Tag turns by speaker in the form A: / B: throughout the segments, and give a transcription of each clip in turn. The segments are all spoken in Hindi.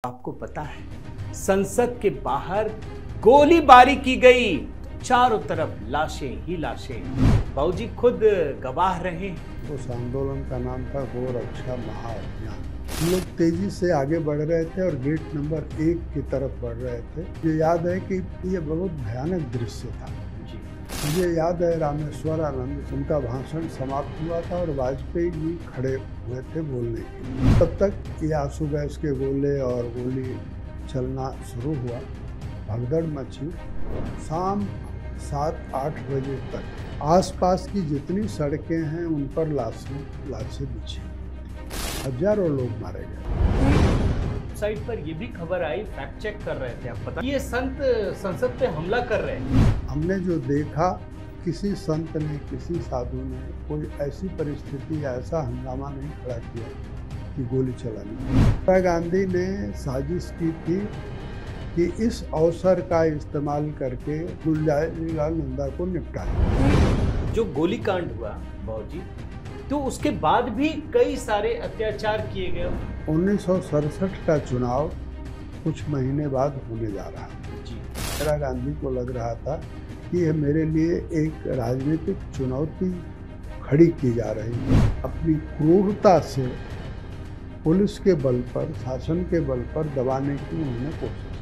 A: आपको पता है संसद के बाहर गोलीबारी की गई, चारों तरफ लाशें ही लाशें। बाबूजी खुद गवाह रहे हैं।
B: उस आंदोलन का नाम था गो रक्षा महाअभियान। हम लोग तेजी से आगे बढ़ रहे थे और गेट नंबर 1 की तरफ बढ़ रहे थे। मुझे याद है कि ये बहुत भयानक दृश्य था। मुझे याद है रामेश्वरानंद, उनका भाषण समाप्त हुआ था और वाजपेयी जी खड़े हुए थे बोलने के लिए। तब तक ये आंसू गैस के गोले और गोली चलना शुरू हुआ, भगदड़ मची। शाम 7-8 बजे तक आसपास की जितनी सड़कें हैं उन पर लाशें बिछी, हजारों लोग मारे गए।
A: साइट पर ये भी खबर आई, फैक्ट चेक कर रहे थे आप, पता ये संत संसद पे हमला कर रहे हैं।
B: हमने जो देखा, किसी संत ने, किसी साधु ने कोई ऐसी परिस्थिति या ऐसा हंगामा नहीं खड़ा किया कि गोली चलानी। इंदिरा गांधी ने साजिश की थी कि इस अवसर का इस्तेमाल करके गुलजारीलाल नंदा को निपटाए।
A: जो गोलीकांड हुआ बाबूजी, तो उसके बाद भी कई सारे अत्याचार किए गए।
B: 1967 का चुनाव कुछ महीने बाद होने जा रहा है। इंदिरा गांधी को लग रहा था कि यह मेरे लिए एक राजनीतिक चुनौती खड़ी की जा रही है। अपनी क्रूरता से पुलिस के बल पर, शासन के बल पर दबाने की उन्होंने कोशिश की।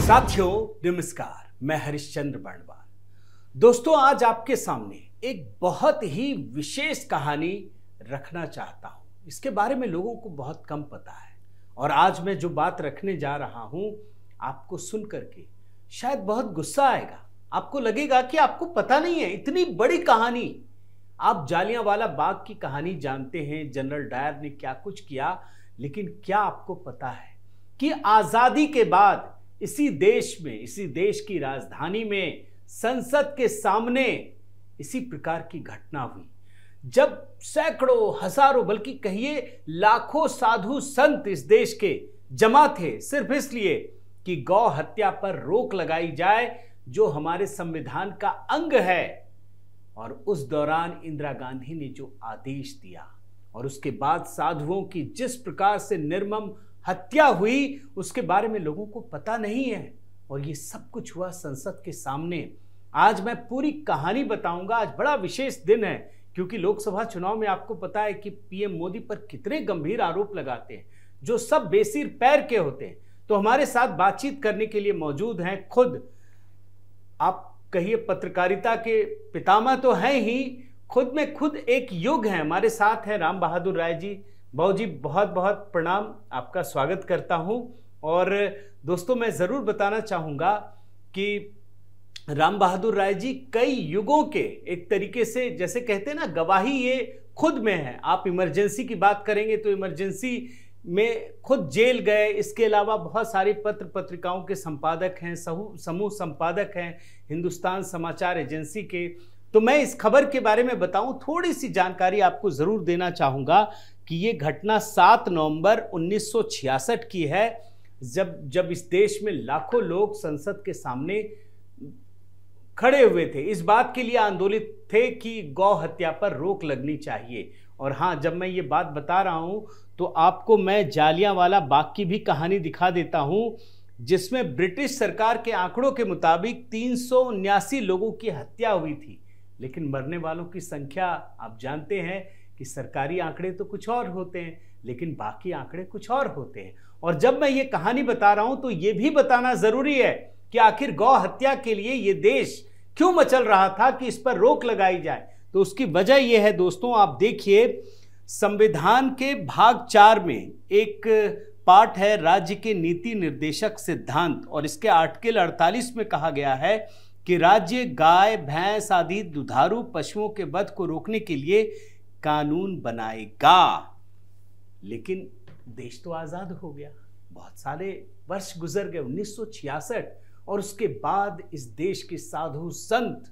A: साथियों नमस्कार, मैं हरिश्चंद्र बर्णवाल। दोस्तों, आज आपके सामने एक बहुत ही विशेष कहानी रखना चाहता हूं। इसके बारे में लोगों को बहुत कम पता है और आज मैं जो बात रखने जा रहा हूं, आपको सुन करके शायद बहुत गुस्सा आएगा। आपको लगेगा कि आपको पता नहीं है इतनी बड़ी कहानी। आप जालियांवाला बाग की कहानी जानते हैं, जनरल डायर ने क्या कुछ किया, लेकिन क्या आपको पता है कि आजादी के बाद इसी देश में, इसी देश की राजधानी में, संसद के सामने इसी प्रकार की घटना हुई, जब सैकड़ों, हजारों, बल्कि कहिए लाखों साधु संत इस देश के जमा थे, सिर्फ इसलिए कि गौ हत्या पर रोक लगाई जाए, जो हमारे संविधान का अंग है। और उस दौरान इंदिरा गांधी ने जो आदेश दिया और उसके बाद साधुओं की जिस प्रकार से निर्मम हत्या हुई, उसके बारे में लोगों को पता नहीं है। और ये सब कुछ हुआ संसद के सामने। आज मैं पूरी कहानी बताऊंगा। आज बड़ा विशेष दिन है, क्योंकि लोकसभा चुनाव में आपको पता है कि पीएम मोदी पर कितने गंभीर आरोप लगाते हैं, जो सब बेसिर पैर के होते हैं। तो हमारे साथ बातचीत करने के लिए मौजूद हैं खुद, आप कहिए पत्रकारिता के पितामह तो हैं ही, खुद में खुद एक युग है। हमारे साथ हैं राम बहादुर राय जी। बाबूजी बहुत बहुत प्रणाम, आपका स्वागत करता हूं। और दोस्तों, मैं जरूर बताना चाहूंगा कि राम बहादुर राय जी कई युगों के, एक तरीके से जैसे कहते हैं ना, गवाही ये खुद में है। आप इमरजेंसी की बात करेंगे तो इमरजेंसी में खुद जेल गए। इसके अलावा बहुत सारे पत्र पत्रिकाओं के संपादक हैं, समूह संपादक हैं हिंदुस्तान समाचार एजेंसी के। तो मैं इस खबर के बारे में बताऊं, थोड़ी सी जानकारी आपको जरूर देना चाहूंगा कि ये घटना 7 नवंबर 1966 की है, जब इस देश में लाखों लोग संसद के सामने खड़े हुए थे, इस बात के लिए आंदोलित थे कि गौ हत्या पर रोक लगनी चाहिए। और हाँ, जब मैं ये बात बता रहा हूं तो आपको मैं जालियांवाला बाग की भी कहानी दिखा देता हूं, जिसमें ब्रिटिश सरकार के आंकड़ों के मुताबिक 379 लोगों की हत्या हुई थी। लेकिन मरने वालों की संख्या आप जानते हैं कि सरकारी आंकड़े तो कुछ और होते हैं, लेकिन बाकी आंकड़े कुछ और होते हैं। और जब मैं ये कहानी बता रहा हूं तो ये भी बताना जरूरी है कि आखिर गौ हत्या के लिए ये देश क्यों मचल रहा था कि इस पर रोक लगाई जाए। तो उसकी वजह यह है दोस्तों, आप देखिए संविधान के भाग 4 में एक पार्ट है राज्य के नीति निर्देशक सिद्धांत, और इसके आर्टिकल 48 में कहा गया है कि राज्य गाय, भैंस आदि दुधारू पशुओं के वध को रोकने के लिए कानून बनाएगा। लेकिन देश तो आजाद हो गया, बहुत सारे वर्ष गुजर गए, 1966, और उसके बाद इस देश के साधु संत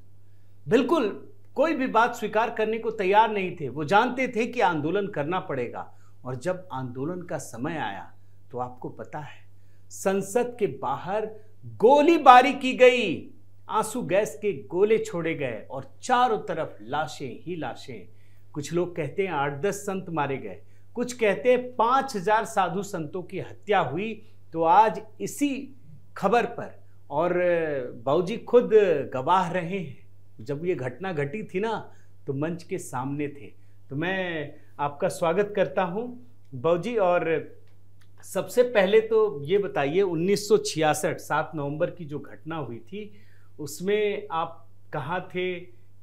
A: बिल्कुल कोई भी बात स्वीकार करने को तैयार नहीं थे। वो जानते थे कि आंदोलन करना पड़ेगा। और जब आंदोलन का समय आया तो आपको पता है संसद के बाहर गोलीबारी की गई, आंसू गैस के गोले छोड़े गए और चारों तरफ लाशें ही लाशें। कुछ लोग कहते हैं 8-10 संत मारे गए, कुछ कहते हैं 5000 साधु संतों की हत्या हुई। तो आज इसी खबर पर, और बाबूजी खुद गवाह रहे हैं, जब ये घटना घटी थी ना तो मंच के सामने थे। तो मैं आपका स्वागत करता हूं बाबूजी। और सबसे पहले तो ये बताइए 1966 7 नवंबर की जो घटना हुई थी उसमें आप कहाँ थे,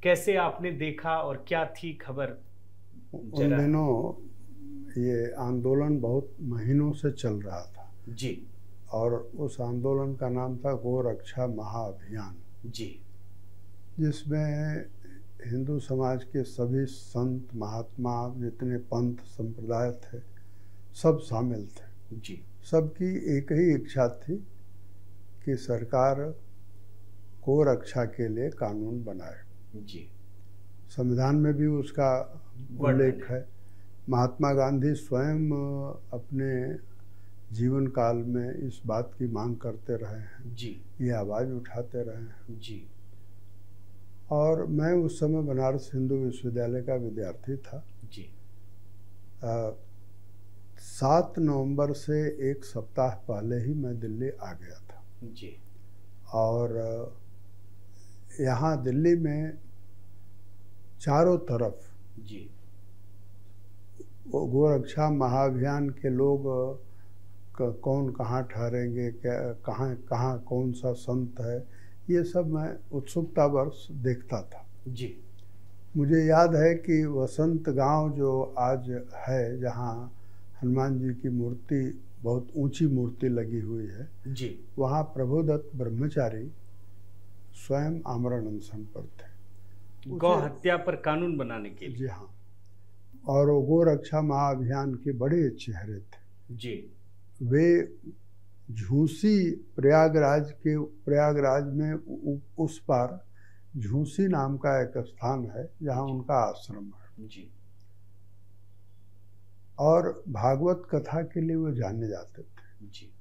A: कैसे आपने देखा और क्या थी खबर?
B: उन दिनों ये आंदोलन बहुत महीनों से चल रहा था
A: जी,
B: और उस आंदोलन का नाम था गोरक्षा महाअभियान
A: जी,
B: जिसमें हिंदू समाज के सभी संत महात्मा, जितने पंथ संप्रदाय थे, सब शामिल थे
A: जी।
B: सबकी एक ही इच्छा थी कि सरकार गोरक्षा के लिए कानून बनाए।
A: जी,
B: संविधान में भी उसका उल्लेख है। महात्मा गांधी स्वयं अपने जीवन काल में इस बात की मांग करते रहे हैं
A: जी,
B: ये आवाज़ उठाते रहे हैं
A: जी।
B: और मैं उस समय बनारस हिंदू विश्वविद्यालय का विद्यार्थी था
A: जी।
B: 7 नवंबर से एक सप्ताह पहले ही मैं दिल्ली आ गया था
A: जी।
B: और यहाँ दिल्ली में चारों तरफ
A: जी,
B: गोरक्षा महाअभियान के लोग कौन कहाँ ठहरेंगे, क्या कहाँ कहाँ कौन सा संत है, ये सब मैं उत्सुकतावश देखता था
A: जी।
B: मुझे याद है कि वसंत गांव जो आज है, जहाँ हनुमान जी की मूर्ति, बहुत ऊंची मूर्ति लगी हुई है
A: जी,
B: वहाँ प्रभुदत्त ब्रह्मचारी स्वयं आमरण अनशन पर थे
A: गौ हत्या पर कानून बनाने के लिए।
B: जी हाँ, और वो गोरक्षा महाअभियान के बड़े चेहरे थे
A: जी।
B: वे झूसी, प्रयागराज में उस पार झूसी नाम का एक स्थान है जहाँ उनका आश्रम है
A: जी।
B: और भागवत कथा के लिए वो जाने जाते थे
A: जी।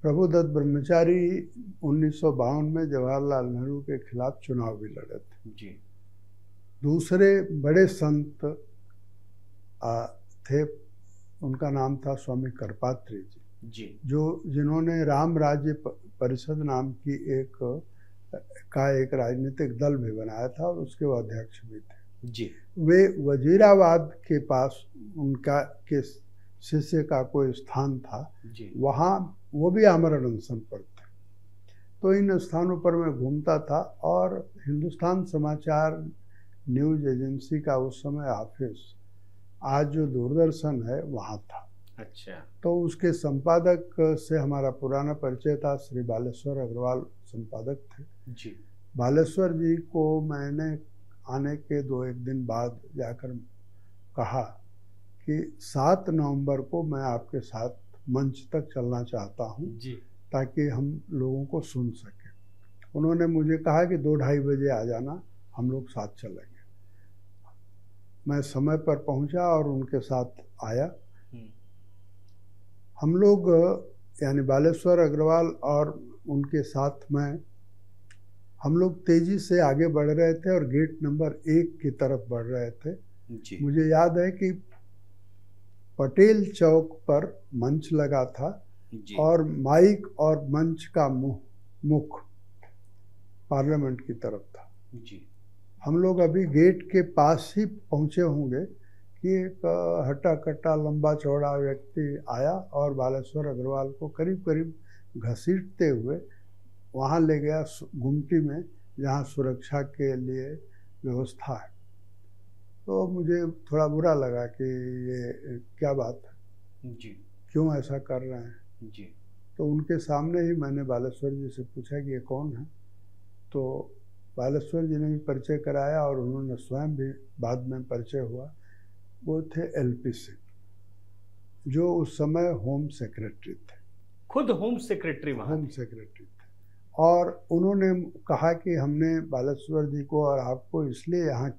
B: प्रभुदत्त ब्रह्मचारी 1952 में जवाहरलाल नेहरू के खिलाफ चुनाव भी लड़े थे
A: जी।
B: दूसरे बड़े संत थे, उनका नाम था स्वामी करपात्री जी, जिन्होंने राम राज्य परिषद नाम की एक राजनीतिक दल भी बनाया था और उसके वो अध्यक्ष भी थे
A: जी।
B: वे वजीराबाद के पास उनका के शिष्य का कोई स्थान था
A: जी।
B: वहाँ वो भी आमरण अनशन पर थे। तो इन स्थानों पर मैं घूमता था और हिंदुस्तान समाचार न्यूज एजेंसी का उस समय ऑफिस, आज जो दूरदर्शन है, वहाँ था।
A: अच्छा।
B: तो उसके संपादक से हमारा पुराना परिचय था, श्री बालेश्वर अग्रवाल संपादक थे
A: जी।
B: बालेश्वर जी को मैंने आने के 2-1 दिन बाद जाकर कहा कि 7 नवंबर को मैं आपके साथ मंच तक चलना चाहता हूँ ताकि हम लोगों को सुन सकें। उन्होंने मुझे कहा कि 2-2:30 बजे आ जाना, हम लोग साथ चलेंगे। मैं समय पर पहुंचा और उनके साथ आया। हम लोग यानी बालेश्वर अग्रवाल और उनके साथ में हम लोग तेजी से आगे बढ़ रहे थे और गेट नंबर 1 की तरफ बढ़ रहे थे
A: जी।
B: मुझे याद है कि पटेल चौक पर मंच लगा था
A: जी।
B: और माइक और मंच का मुख पार्लियामेंट की तरफ था
A: जी।
B: हम लोग अभी गेट के पास ही पहुंचे होंगे कि एक हट्टा कट्टा लंबा चौड़ा व्यक्ति आया और बालेश्वर अग्रवाल को करीब करीब घसीटते हुए वहाँ ले गया गुमटी में, जहाँ सुरक्षा के लिए व्यवस्था है। तो मुझे थोड़ा बुरा लगा कि ये क्या बात है
A: जी,
B: क्यों ऐसा कर रहे हैं
A: जी।
B: तो उनके सामने ही मैंने बालेश्वर जी से पूछा कि ये कौन है। तो बालेश्वर जी ने भी परिचय कराया और उन्होंने स्वयं भी बाद में परिचय हुआ। वो थे LP सिंह, जो उस समय होम सेक्रेटरी थे,
A: खुद होम सेक्रेटरी
B: होम सेक्रेटरी थे। और उन्होंने कहा कि हमने बालेश्वर जी को और आपको इसलिए यहाँ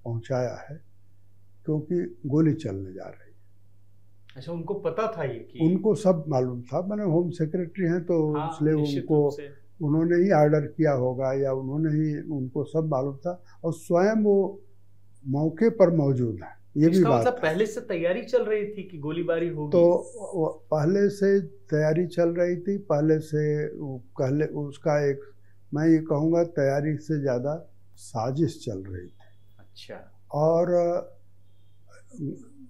B: पहुँचाया है क्योंकि गोली चलने जा रही है।
A: अच्छा, उनको पता था ये कि
B: उनको सब मालूम था, मैंने होम सेक्रेटरी हैं तो
A: हाँ,
B: इसलिए
A: निश्चित
B: उनको
A: रूप से।
B: उन्होंने ही ऑर्डर किया होगा या उन्होंने ही, उनको सब मालूम था और स्वयं वो मौके पर मौजूद है, ये भी
A: इसका
B: बात
A: मतलब
B: है।
A: पहले से तैयारी चल रही थी कि गोलीबारी
B: तो
A: होगी?
B: पहले से तैयारी चल रही थी, पहले से पहले उसका एक, मैं ये कहूँगा तैयारी से ज़्यादा साजिश चल रही थी।
A: अच्छा।
B: और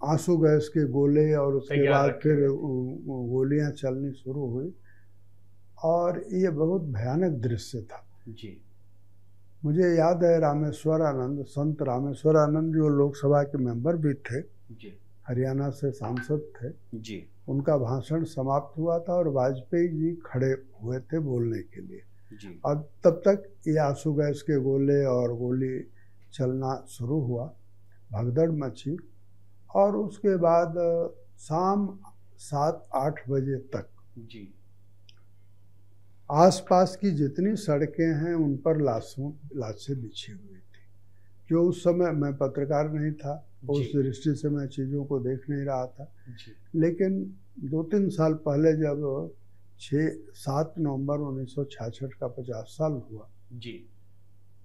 B: आंसू गैस के गोले और उसके
A: तैयार
B: बाद
A: रखे
B: फिर
A: हुए
B: गोलियां चलनी शुरू हुई और ये बहुत भयानक दृश्य था।
A: जी।
B: मुझे याद है रामेश्वर आनंद, संत रामेश्वर आनंद जो लोकसभा के मेंबर भी थे,
A: जी।
B: हरियाणा से सांसद थे,
A: जी।
B: उनका भाषण समाप्त हुआ था और वाजपेयी जी खड़े हुए थे बोलने के लिए।
A: जी।
B: अब तब तक ये आंसू गैस के गोले और गोली चलना शुरू हुआ, भगदड़ मची और उसके बाद शाम 7-8 बजे तक
A: जी।
B: आसपास की जितनी सड़कें हैं उन पर लाशें बिछी हुई थी। जो उस समय मैं पत्रकार नहीं था, उस दृष्टि से मैं चीज़ों को देख नहीं रहा था, लेकिन 2-3 साल पहले जब 6-7 नवंबर 1966 का 50 साल हुआ
A: जी,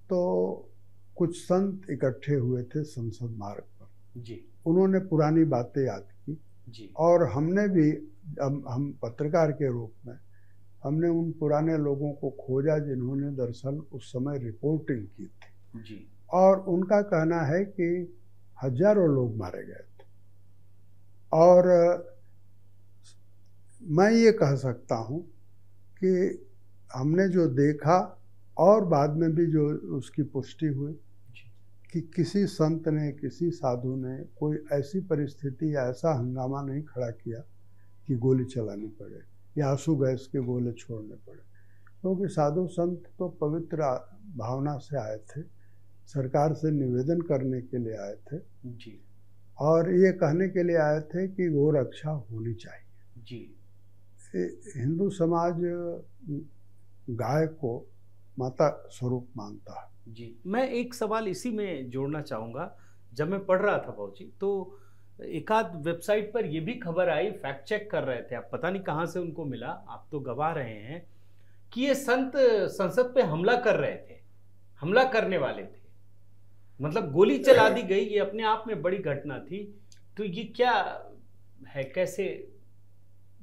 A: तो
B: कुछ संत इकट्ठे हुए थे संसद मार्ग पर।
A: जी।
B: उन्होंने पुरानी बातें याद की
A: जी। और
B: हमने भी, हम पत्रकार के रूप में हमने उन पुराने लोगों को खोजा जिन्होंने दरअसल उस समय रिपोर्टिंग की थी।
A: जी।
B: और उनका कहना है कि हजारों लोग मारे गए थे। और मैं ये कह सकता हूँ कि हमने जो देखा और बाद में भी जो उसकी पुष्टि हुई कि किसी संत ने, किसी साधु ने कोई ऐसी परिस्थिति या ऐसा हंगामा नहीं खड़ा किया कि गोली चलानी पड़े या आंसू गैस के गोले छोड़ने पड़े, क्योंकि साधु संत तो पवित्र भावना से आए थे, सरकार से निवेदन करने के लिए आए थे
A: जी,
B: और ये कहने के लिए आए थे कि गौ रक्षा होनी चाहिए।
A: जी।
B: हिंदू समाज गाय को माता स्वरूप मानता है।
A: जी, मैं एक सवाल इसी में जोड़ना चाहूँगा। जब मैं पढ़ रहा था बाबूजी, तो एक आध वेबसाइट पर यह भी खबर आई, फैक्ट चेक कर रहे थे, आप पता नहीं कहाँ से उनको मिला, आप तो गवा रहे हैं, कि ये संत संसद पे हमला कर रहे थे, हमला करने वाले थे, मतलब गोली चला दी गई। ये अपने आप में बड़ी घटना थी। तो ये क्या है, कैसे?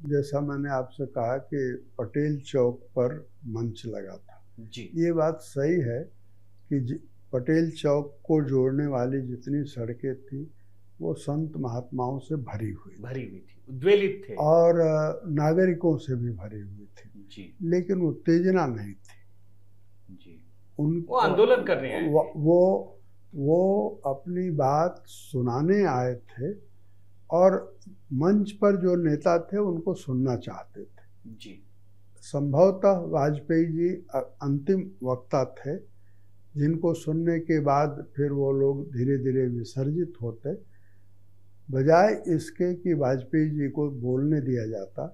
B: जैसा मैंने आपसे कहा कि पटेल चौक पर मंच लगा था
A: जी,
B: ये बात सही है कि पटेल चौक को जोड़ने वाली जितनी सड़कें थी वो संत महात्माओं से भरी हुई
A: थी, उद्वेलित थे
B: और नागरिकों से भी भरी हुई थी
A: जी,
B: लेकिन उत्तेजना नहीं थी
A: जी।
B: वो
A: आंदोलन कर रहे हैं,
B: वो अपनी बात सुनाने आए थे और मंच पर जो नेता थे उनको सुनना चाहते थे
A: जी।
B: संभवतः वाजपेयी जी अंतिम वक्ता थे जिनको सुनने के बाद फिर वो लोग धीरे धीरे विसर्जित होते, बजाय इसके कि वाजपेयी जी को बोलने दिया जाता,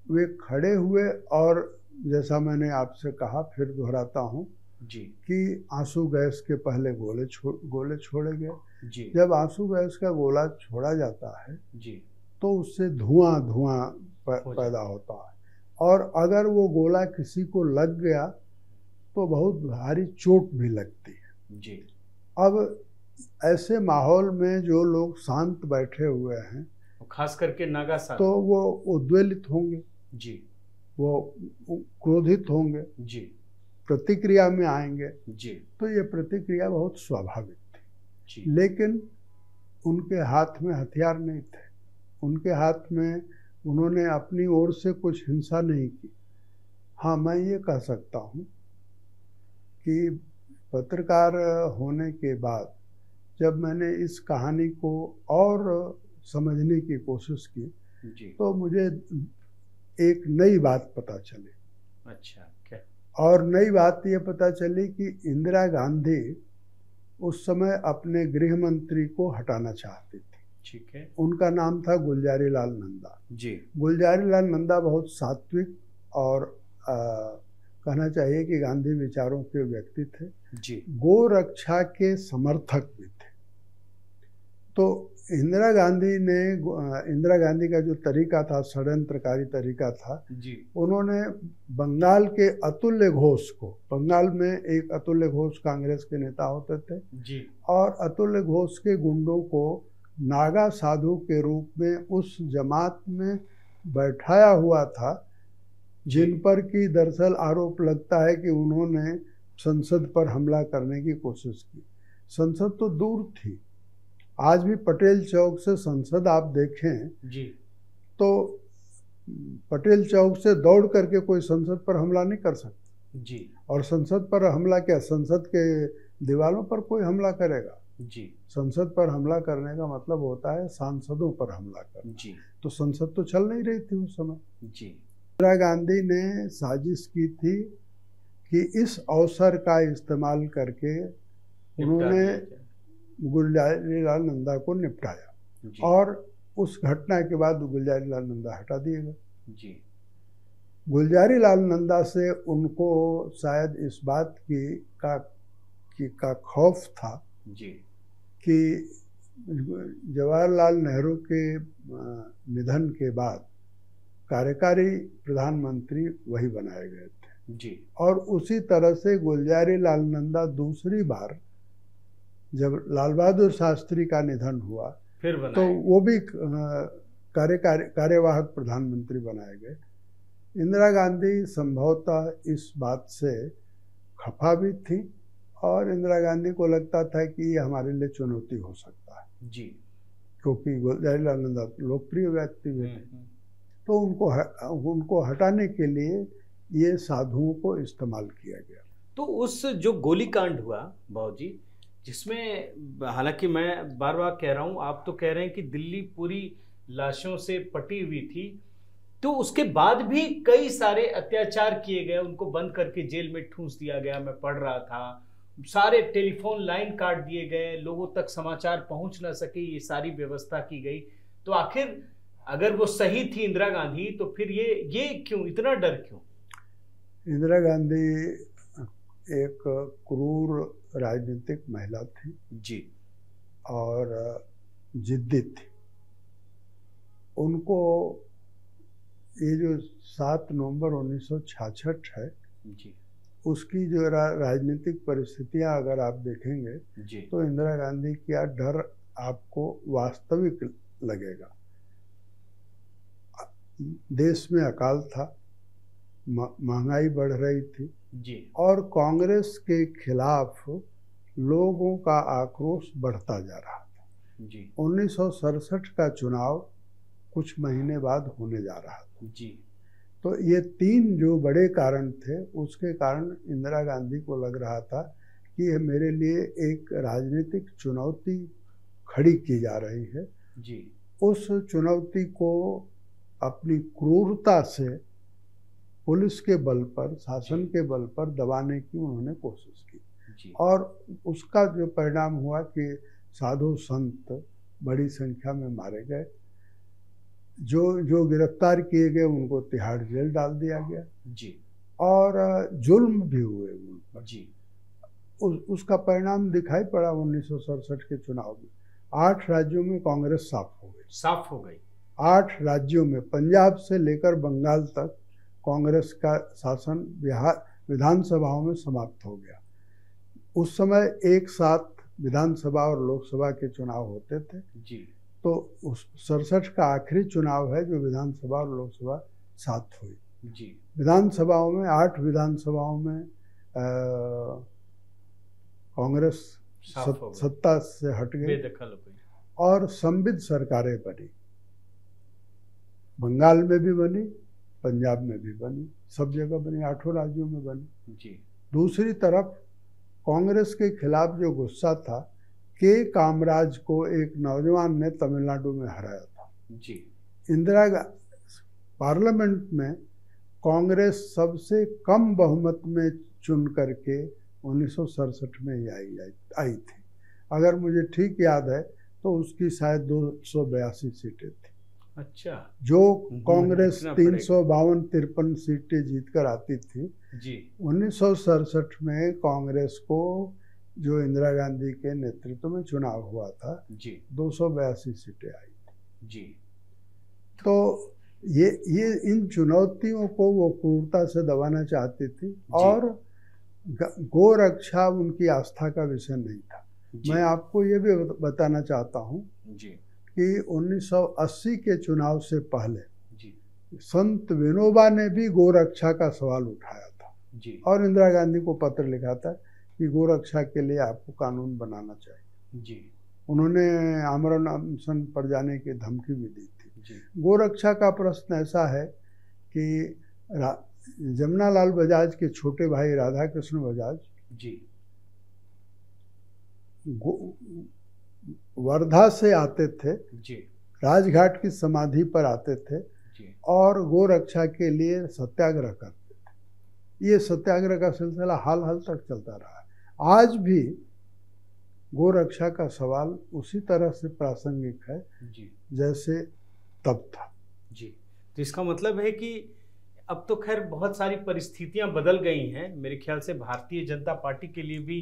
B: वे खड़े हुए और जैसा मैंने आपसे कहा फिर दोहराता हूँ
A: जी,
B: कि आंसू गैस के पहले गोले छोड़े गए
A: जी।
B: जब आंसू गैस का गोला छोड़ा जाता है
A: जी,
B: तो उससे धुआं पैदा होता है और अगर वो गोला किसी को लग गया तो बहुत भारी चोट भी लगती है
A: जी।
B: अब ऐसे माहौल में जो लोग शांत बैठे हुए हैं,
A: खास करके नागा साधु,
B: तो वो उद्वेलित होंगे
A: जी,
B: वो क्रोधित होंगे
A: जी,
B: प्रतिक्रिया में आएंगे
A: जी।
B: तो ये प्रतिक्रिया बहुत स्वाभाविक थी
A: जी।
B: लेकिन उनके हाथ में हथियार नहीं थे, उनके हाथ में, उन्होंने अपनी ओर से कुछ हिंसा नहीं की। हाँ, मैं ये कह सकता हूँ कि पत्रकार होने के बाद जब मैंने इस कहानी को और समझने की कोशिश की
A: जी।
B: तो मुझे एक नई बात पता चली।
A: अच्छा, क्या?
B: और नई बात ये पता चली कि इंदिरा गांधी उस समय अपने गृह मंत्री को हटाना चाहती थी।
A: ठीक है।
B: उनका नाम था गुलजारी लाल नंदा
A: जी।
B: गुलजारी लाल नंदा बहुत सात्विक और कहना चाहिए कि गांधी विचारों के व्यक्ति थे जी। गो रक्षा के समर्थक भी थे। तो इंदिरा गांधी का जो तरीका था, षड्यंत्रकारी तरीका था
A: जी,
B: उन्होंने बंगाल के अतुल्य घोष को, बंगाल में एक अतुल्य घोष कांग्रेस के नेता होते थे
A: जी,
B: और अतुल्य घोष के गुंडों को नागा साधु के रूप में उस जमात में बैठाया हुआ था, जिन पर कि दरअसल आरोप लगता है कि उन्होंने संसद पर हमला करने की कोशिश की। संसद तो दूर थी, आज भी पटेल चौक से संसद आप देखें
A: जी,
B: तो पटेल चौक से दौड़ करके कोई संसद पर हमला नहीं कर सकता
A: जी,
B: और संसद पर हमला क्या, संसद के दीवारों पर कोई हमला करेगा?
A: जी,
B: संसद पर हमला करने का मतलब होता है सांसदों पर हमला करना।
A: जी,
B: तो संसद तो चल नहीं रही थी उस समय।
A: जी,
B: इंदिरा गांधी ने साजिश की थी कि इस अवसर का इस्तेमाल करके उन्होंने गुलजारीलाल नंदा को निपटाया और उस घटना के बाद गुलजारीलाल नंदा हटा दिए गए।
A: जी,
B: गुलजारीलाल नंदा से उनको शायद इस बात का खौफ था
A: जी,
B: कि जवाहरलाल नेहरू के निधन के बाद कार्यकारी प्रधानमंत्री वही बनाए गए थे
A: जी, और
B: उसी तरह से गुलजारीलाल नंदा दूसरी बार जब लाल बहादुर शास्त्री का निधन हुआ
A: फिर
B: तो वो भी कार्यवाहक प्रधानमंत्री बनाए गए। इंदिरा गांधी संभवतः इस बात से खफा भी थी और इंदिरा गांधी को लगता था कि ये हमारे लिए चुनौती हो सकता है
A: जी,
B: क्योंकि गुलजारीलाल नंदा लोकप्रिय व्यक्ति भी थे, तो उनको हटाने के लिए ये साधुओं को इस्तेमाल किया गया।
A: तो उस जो गोलीकांड हुआ बाबू जी, जिसमें हालांकि मैं बार बार कह रहा हूं, आप तो कह रहे हैं कि दिल्ली पूरी लाशों से पटी हुई थी, तो उसके बाद भी कई सारे अत्याचार किए गए, उनको बंद करके जेल में ठूंस दिया गया। मैं पढ़ रहा था, सारे टेलीफोन लाइन काट दिए गए, लोगों तक समाचार पहुंच ना सके, ये सारी व्यवस्था की गई। तो आखिर अगर वो सही थी इंदिरा गांधी, तो फिर ये क्यों, इतना डर क्यों?
B: इंदिरा गांधी एक क्रूर राजनीतिक महिला थी
A: जी,
B: और जिद्दी थी। उनको ये जो 7 नवंबर 1966 है
A: जी,
B: उसकी जो राजनीतिक परिस्थितियां अगर आप देखेंगे
A: जी,
B: तो इंदिरा गांधी का डर आपको वास्तविक लगेगा। देश में अकाल था, महंगाई बढ़ रही थी
A: जी,
B: और कांग्रेस के खिलाफ लोगों का आक्रोश बढ़ता जा रहा था।
A: जी,
B: 1967 का चुनाव कुछ महीने बाद होने जा रहा था।
A: जी,
B: तो ये 3 जो बड़े कारण थे, उसके कारण इंदिरा गांधी को लग रहा था कि ये मेरे लिए एक राजनीतिक चुनौती खड़ी की जा रही है।
A: जी,
B: उस चुनौती को अपनी क्रूरता से पुलिस के बल पर, शासन के बल पर दबाने की उन्होंने कोशिश की
A: जी,
B: और उसका जो परिणाम हुआ कि साधु संत बड़ी संख्या में मारे गए, जो गिरफ्तार किए गए उनको तिहाड़ जेल डाल दिया गया
A: जी,
B: और जुल्म भी हुए उन पर।
A: जी,
B: उसका परिणाम दिखाई पड़ा 1967 के चुनाव में। 8 राज्यों में कांग्रेस साफ हो गई। 8 राज्यों में, पंजाब से लेकर बंगाल तक कांग्रेस का शासन विधानसभाओं में समाप्त हो गया। उस समय एक साथ विधानसभा और लोकसभा के चुनाव होते थे
A: जी,
B: तो उस 67 का आखिरी चुनाव है जो विधानसभा और लोकसभा साथ हुई।
A: जी,
B: विधानसभाओं में 8 विधानसभाओं में कांग्रेस सत्ता से हट गई,
A: बेदखल हो गई
B: और संविध सरकारें बनी। बंगाल में भी बनी, पंजाब में भी बनी, सब जगह बनी, 8 राज्यों में बनी।
A: जी, दूसरी
B: तरफ कांग्रेस के खिलाफ जो गुस्सा था, के कामराज को एक नौजवान ने तमिलनाडु में हराया था।
A: जी,
B: पार्लियामेंट में कांग्रेस सबसे कम बहुमत में चुन करके 1967 में ही आई थी। अगर मुझे ठीक याद है तो उसकी शायद 282 सीटें थी।
A: अच्छा,
B: जो कांग्रेस 352-53 सीटें जीतकर आती थी।
A: जी,
B: 1967 में कांग्रेस को जो इंदिरा गांधी के नेतृत्व में चुनाव हुआ था
A: जी,
B: 282 सीटें आई थी
A: जी।
B: तो ये इन चुनौतियों को वो क्रूरता से दबाना चाहती थी और गोरक्षा उनकी आस्था का विषय नहीं था। मैं आपको ये भी बताना चाहता हूँ कि 1980 के चुनाव से पहले संत विनोबा ने भी गोरक्षा का सवाल उठाया था और इंदिरा गांधी को पत्र लिखा था कि गोरक्षा के लिए आपको कानून बनाना चाहिए
A: जी।
B: उन्होंने आमरण अनशन पर जाने की धमकी भी दी थी। गोरक्षा का प्रश्न ऐसा है कि जमनालाल बजाज के छोटे भाई राधा कृष्ण बजाज
A: जी
B: वर्धा से आते थे
A: जी,
B: राजघाट की समाधि पर आते थे
A: जी, और
B: गोरक्षा के लिए सत्याग्रह करते थे। ये सत्याग्रह का सिलसिला हाल हाल तक चलता रहा है। आज भी गोरक्षा का सवाल उसी तरह से प्रासंगिक है
A: जी,
B: जैसे तब था
A: जी। तो इसका मतलब है कि अब तो खैर बहुत सारी परिस्थितियां बदल गई हैं। मेरे ख्याल से भारतीय जनता पार्टी के लिए भी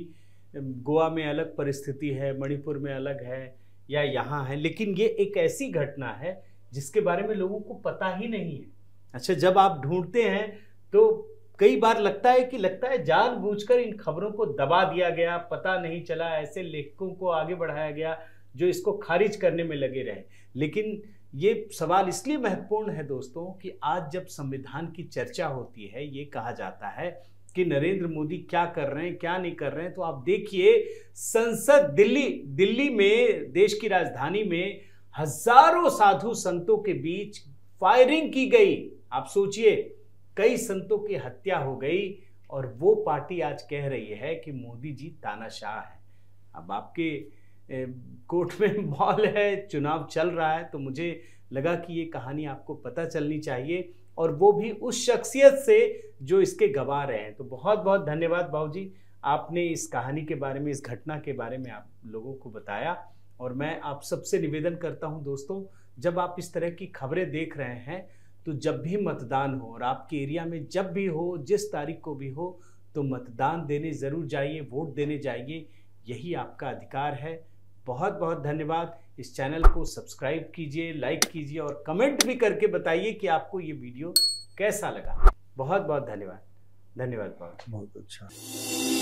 A: गोवा में अलग परिस्थिति है, मणिपुर में अलग है या यहाँ है, लेकिन ये एक ऐसी घटना है जिसके बारे में लोगों को पता ही नहीं है। अच्छा, जब आप ढूंढते हैं तो कई बार लगता है जानबूझकर इन खबरों को दबा दिया गया, पता नहीं चला, ऐसे लेखकों को आगे बढ़ाया गया जो इसको खारिज करने में लगे रहे। लेकिन ये सवाल इसलिए महत्वपूर्ण है दोस्तों कि आज जब संविधान की चर्चा होती है, ये कहा जाता है कि नरेंद्र मोदी क्या कर रहे हैं, क्या नहीं कर रहे हैं, तो आप देखिए संसद दिल्ली में, देश की राजधानी में हजारों साधु संतों के बीच फायरिंग की गई। आप सोचिए, कई संतों की हत्या हो गई और वो पार्टी आज कह रही है कि मोदी जी तानाशाह है। अब आपके कोर्ट में बॉल है, चुनाव चल रहा है, तो मुझे लगा कि ये कहानी आपको पता चलनी चाहिए और वो भी उस शख्सियत से जो इसके गवाह रहे हैं। तो बहुत बहुत धन्यवाद बाबूजी, आपने इस कहानी के बारे में, इस घटना के बारे में आप लोगों को बताया। और मैं आप सबसे निवेदन करता हूं दोस्तों, जब आप इस तरह की खबरें देख रहे हैं तो जब भी मतदान हो और आपके एरिया में जब भी हो, जिस तारीख को भी हो, तो मतदान देने ज़रूर जाइए, वोट देने जाइए, यही आपका अधिकार है। बहुत बहुत धन्यवाद। इस चैनल को सब्सक्राइब कीजिए, लाइक कीजिए और कमेंट भी करके बताइए कि आपको ये वीडियो कैसा लगा। बहुत बहुत धन्यवाद। धन्यवाद।
B: बहुत अच्छा।